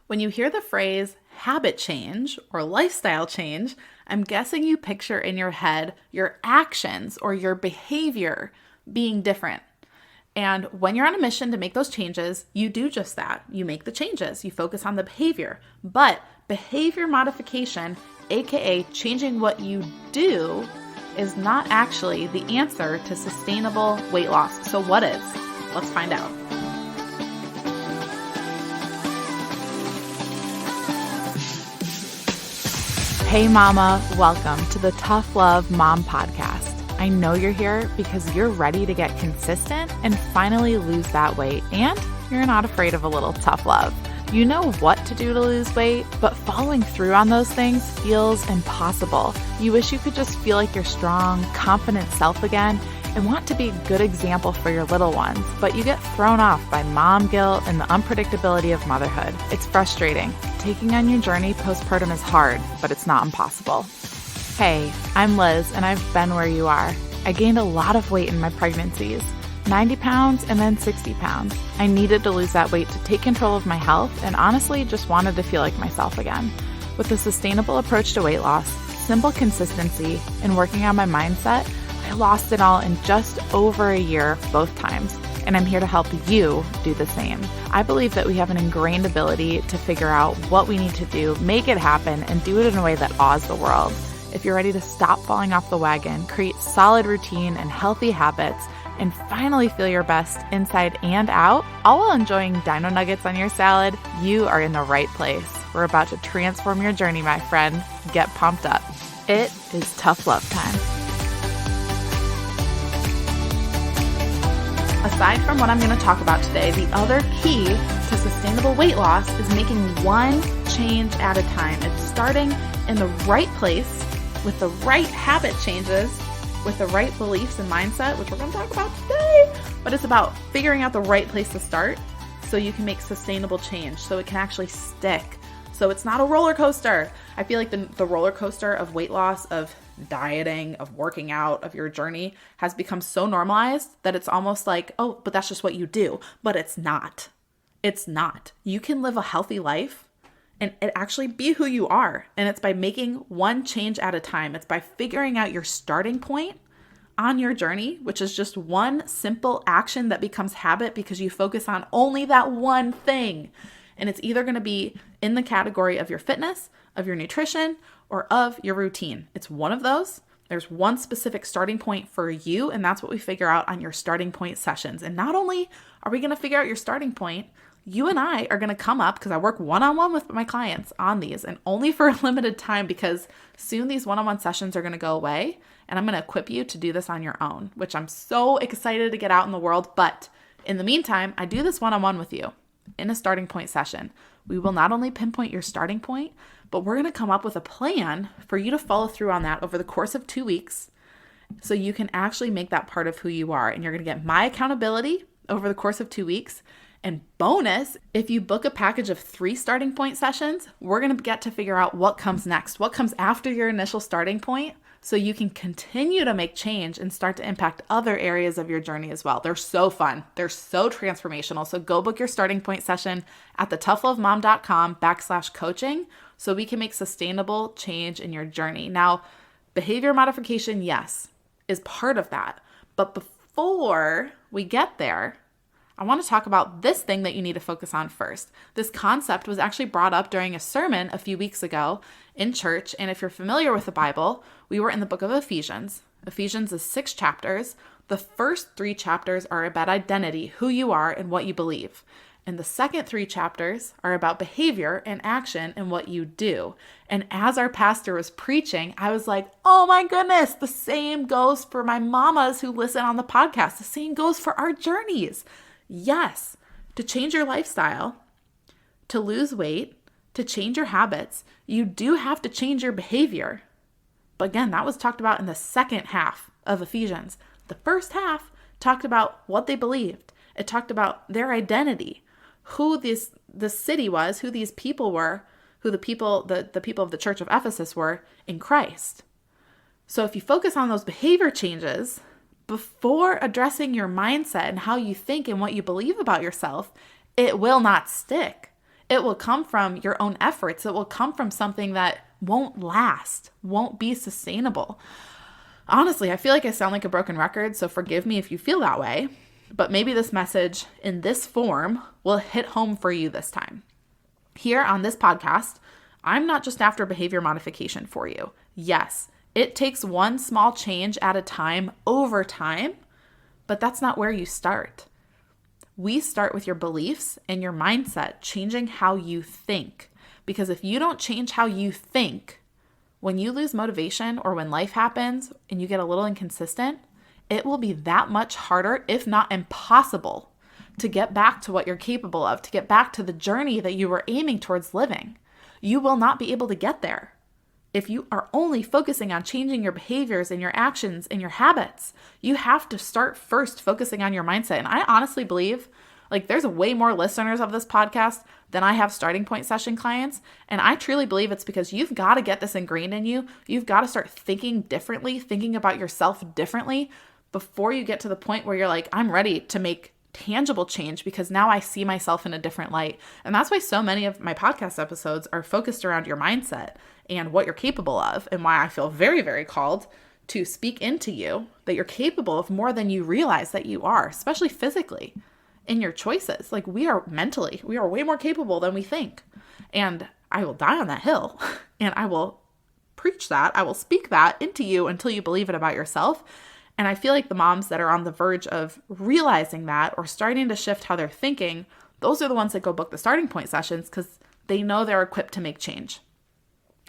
When you hear the phrase habit change or lifestyle change, I'm guessing you picture in your head your actions or your behavior being different. And when you're on a mission to make those changes, you do just that. You make the changes. You focus on the behavior. But behavior modification, aka changing what you do, is not actually the answer to sustainable weight loss. So what is? Let's find out. Hey mama, welcome to the Tough Love Mom Podcast. I know you're here because you're ready to get consistent and finally lose that weight, and you're not afraid of a little tough love. You know what to do to lose weight, but following through on those things feels impossible. You wish you could just feel like your strong, confident self again and want to be a good example for your little ones, but you get thrown off by mom guilt and the unpredictability of motherhood. It's frustrating. Taking on your journey postpartum is hard, but it's not impossible. Hey, I'm Liz, and I've been where you are. I gained a lot of weight in my pregnancies, 90 pounds and then 60 pounds. I needed to lose that weight to take control of my health and honestly just wanted to feel like myself again. With a sustainable approach to weight loss, simple consistency, and working on my mindset, I lost it all in just over a year both times, and I'm here to help you do the same. I believe that we have an ingrained ability to figure out what we need to do, make it happen, and do it in a way that awes the world. If you're ready to stop falling off the wagon, create solid routine and healthy habits, and finally feel your best inside and out, all while enjoying dino nuggets on your salad, you are in the right place. We're about to transform your journey, my friend. Get pumped up. It is tough love time. Aside from what I'm going to talk about today, the other key to sustainable weight loss is making one change at a time. It's starting in the right place with the right habit changes, with the right beliefs and mindset, which we're going to talk about today. But it's about figuring out the right place to start so you can make sustainable change, so it can actually stick. So it's not a roller coaster. I feel like the roller coaster of weight loss, of dieting, of working out, of your journey has become so normalized that it's almost like, oh, but that's just what you do. But it's not. It's not. You can live a healthy life and it actually be who you are. And it's by making one change at a time. It's by figuring out your starting point on your journey, which is just one simple action that becomes habit because you focus on only that one thing. And it's either going to be in the category of your fitness, of your nutrition, or of your routine. It's one of those. There's one specific starting point for you, and that's what we figure out on your starting point sessions. And not only are we going to figure out your starting point, you and I are going to come up, because I work one-on-one with my clients on these, and only for a limited time, because soon these one-on-one sessions are going to go away, and I'm going to equip you to do this on your own, which I'm so excited to get out in the world. But in the meantime, I do this one-on-one with you in a starting point session. We will not only pinpoint your starting point, but we're going to come up with a plan for you to follow through on that over the course of 2 weeks so you can actually make that part of who you are. And you're going to get my accountability over the course of 2 weeks. And bonus, if you book a package of 3 starting point sessions, we're going to get to figure out what comes next, what comes after your initial starting point, so you can continue to make change and start to impact other areas of your journey as well. They're so fun. They're so transformational. So go book your starting point session at thetoughlovemom.com/coaching so we can make sustainable change in your journey. Now, behavior modification, yes, is part of that. But before we get there, I want to talk about this thing that you need to focus on first. This concept was actually brought up during a sermon a few weeks ago in church. And if you're familiar with the Bible, we were in the book of Ephesians. Ephesians is 6 chapters. The first 3 chapters are about identity, who you are and what you believe. And the second 3 chapters are about behavior and action and what you do. And as our pastor was preaching, I was like, oh my goodness, the same goes for my mamas who listen on the podcast. The same goes for our journeys. Yes, to change your lifestyle, to lose weight, to change your habits, you do have to change your behavior. But again, that was talked about in the second half of Ephesians. The first half talked about what they believed. It talked about their identity, who the city was, who these people were, who the people of the church of Ephesus were in Christ. So if you focus on those behavior changes before addressing your mindset and how you think and what you believe about yourself, it will not stick. It will come from your own efforts. It will come from something that won't last, won't be sustainable. Honestly, I feel like I sound like a broken record, so forgive me if you feel that way, but maybe this message in this form will hit home for you this time. Here on this podcast, I'm not just after behavior modification for you. Yes, it takes one small change at a time over time, but that's not where you start. We start with your beliefs and your mindset, changing how you think. Because if you don't change how you think, when you lose motivation or when life happens and you get a little inconsistent, it will be that much harder, if not impossible, to get back to what you're capable of, to get back to the journey that you were aiming towards living. You will not be able to get there if you are only focusing on changing your behaviors and your actions and your habits. You have to start first focusing on your mindset. And I honestly believe there's way more listeners of this podcast than I have starting point session clients. And I truly believe it's because you've got to get this ingrained in you. You've got to start thinking differently, thinking about yourself differently before you get to the point where you're like, I'm ready to make tangible change because now I see myself in a different light. And that's why so many of my podcast episodes are focused around your mindset and what you're capable of, and why I feel very, very called to speak into you that you're capable of more than you realize that you are, especially physically in your choices. We are way more capable than we think. And I will die on that hill and I will preach that. I will speak that into you until you believe it about yourself. And I feel like the moms that are on the verge of realizing that or starting to shift how they're thinking, those are the ones that go book the starting point sessions because they know they're equipped to make change.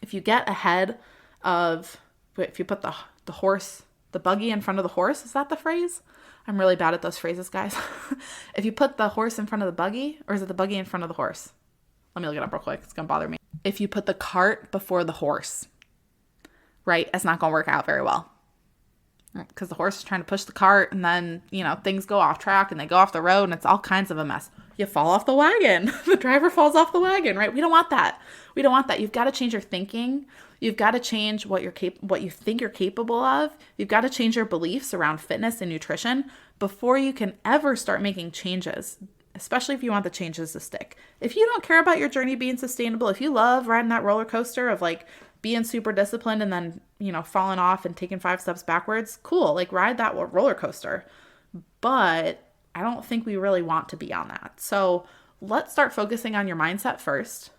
If you get ahead of, if you put the buggy in front of the horse, is that the phrase? I'm really bad at those phrases, guys. If you put the horse in front of the buggy, or is it the buggy in front of the horse? Let me look it up real quick. It's going to bother me. If you put the cart before the horse, right, it's not going to work out very well. Because the horse is trying to push the cart and then, things go off track and they go off the road and it's all kinds of a mess. You fall off the wagon. The driver falls off the wagon, right? We don't want that. We don't want that. You've got to change your thinking. You've got to change what you think you're capable of. You've got to change your beliefs around fitness and nutrition before you can ever start making changes, especially if you want the changes to stick. If you don't care about your journey being sustainable, if you love riding that roller coaster of being super disciplined and then, falling off and taking 5 steps backwards, cool, ride that roller coaster. But I don't think we really want to be on that. So let's start focusing on your mindset first.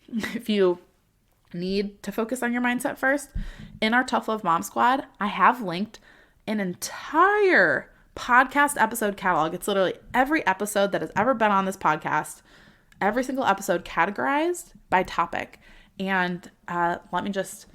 If you need to focus on your mindset first, in our Tough Love Mom Squad, I have linked an entire podcast episode catalog. It's literally every episode that has ever been on this podcast, every single episode categorized by topic. And let me just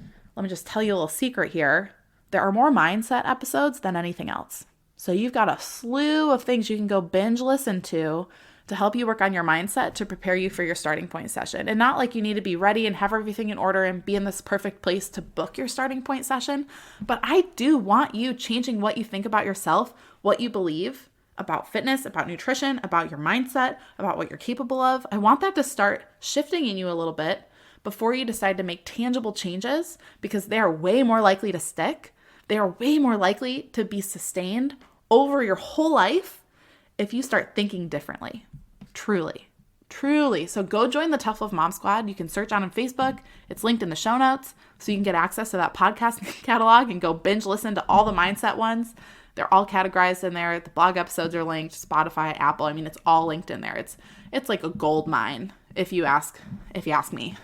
tell you a little secret here. There are more mindset episodes than anything else. So you've got a slew of things you can go binge listen to help you work on your mindset to prepare you for your starting point session. And not like you need to be ready and have everything in order and be in this perfect place to book your starting point session. But I do want you changing what you think about yourself, what you believe about fitness, about nutrition, about your mindset, about what you're capable of. I want that to start shifting in you a little bit before you decide to make tangible changes, because they are way more likely to stick. They are way more likely to be sustained over your whole life if you start thinking differently. Truly. So go join the Tough Love Mom Squad. You can search on Facebook. It's linked in the show notes so you can get access to that podcast catalog and go binge listen to all the mindset ones. They're all categorized in there. The blog episodes are linked, Spotify, Apple. It's all linked in there. It's like a gold mine if you ask me.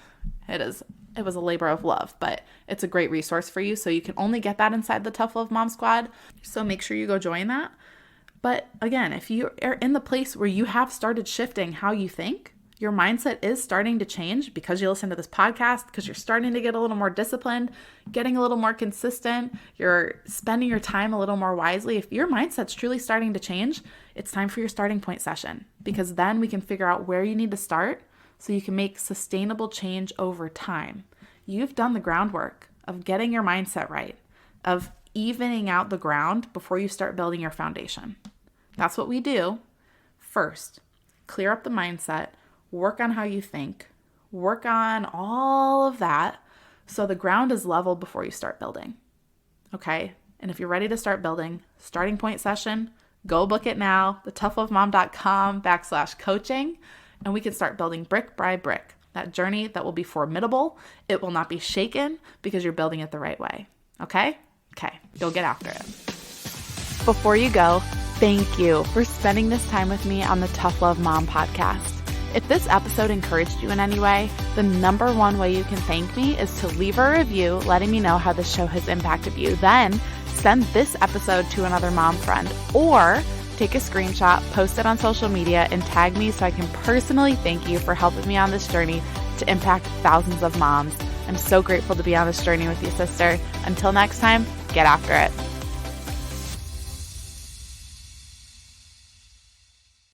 It was a labor of love, but it's a great resource for you. So you can only get that inside the Tough Love Mom Squad. So make sure you go join that. But again, if you are in the place where you have started shifting how you think, your mindset is starting to change because you listen to this podcast, because you're starting to get a little more disciplined, getting a little more consistent, you're spending your time a little more wisely. If your mindset's truly starting to change, it's time for your starting point session, because then we can figure out where you need to start so you can make sustainable change over time. You've done the groundwork of getting your mindset right, of evening out the ground before you start building your foundation. That's what we do. First, clear up the mindset, work on how you think, work on all of that so the ground is level before you start building. Okay? And if you're ready to start building, starting point session, go book it now, thetoughlovemom.com/coaching. and we can start building brick by brick. That journey that will be formidable. It will not be shaken because you're building it the right way. Okay? Okay, go get after it. Before you go, thank you for spending this time with me on the Tough Love Mom podcast. If this episode encouraged you in any way, the number one way you can thank me is to leave a review letting me know how the show has impacted you. Then send this episode to another mom friend, or take a screenshot, post it on social media, and tag me so I can personally thank you for helping me on this journey to impact thousands of moms. I'm so grateful to be on this journey with you, sister. Until next time, get after it.